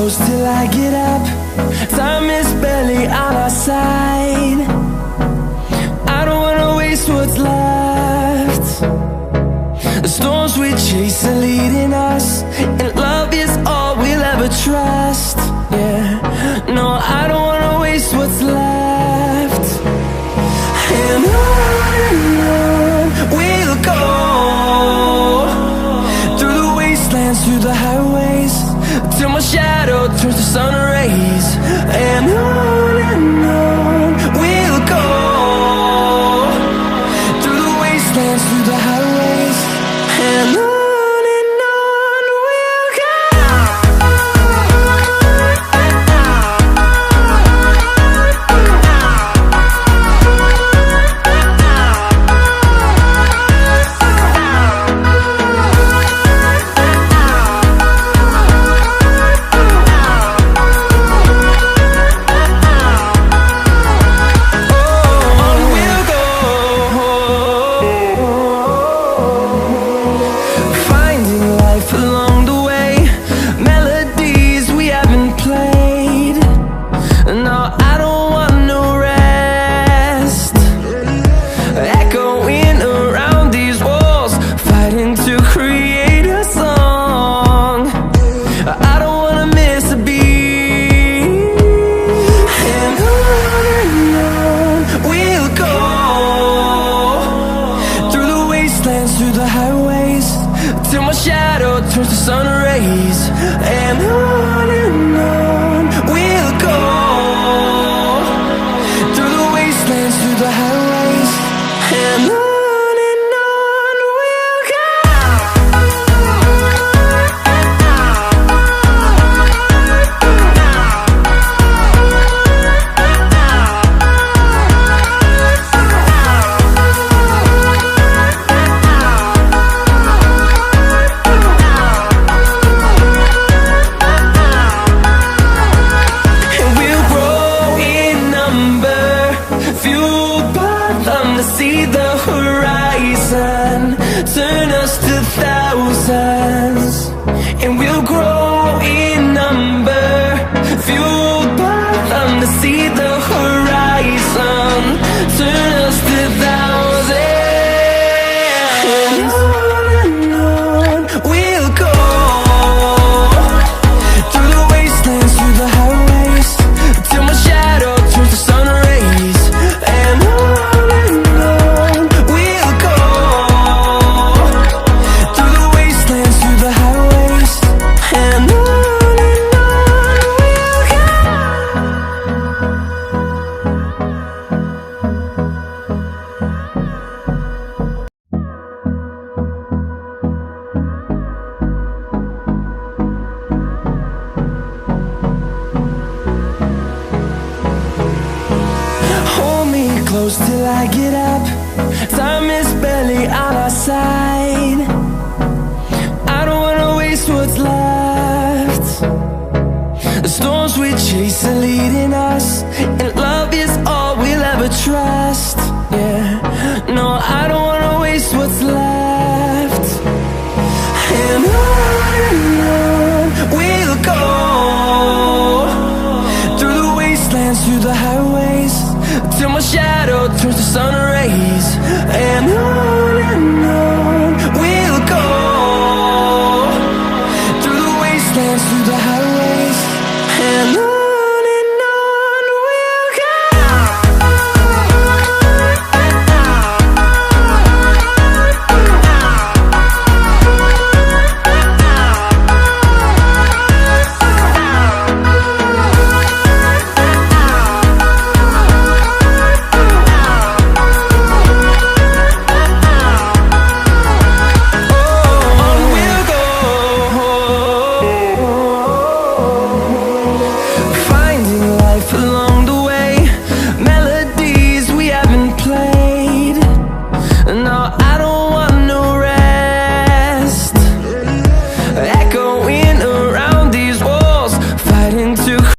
close till I get up. Time is barely on our side. I don't wanna waste what's left. The storms we chase are leading us, and love is all we'll ever trust. Yeah, no, I don't wanna waste what's left. And on we'll go, through the wastelands, through the highways, till my shadow turns to sun rays. And on we'll go, through the wastelands, through the highways, and on we'll go. Through the highways, till my shadow turns to sun rays. And on we'll go, through the wastelands, through the highways, and on we'll go. See the horizon, turn us to thousands, and we'll grow in number, fueled by them. To see the horizon, turn us to thousands, and on we'll go, through the wastelands, through the highways, till my shadow turns to sun rays. And close till I get up. Time is barely on our side. I don't wanna waste what's left. The storms we chase are leading us, and love is all we'll ever trust. Yeah, no, I don't wanna waste what's left. And on we'll go, through the wastelands, through the highways, till my shadow turns to sun rays. And on we'll go, through the wastelands, through the highways, and on we'll go. Along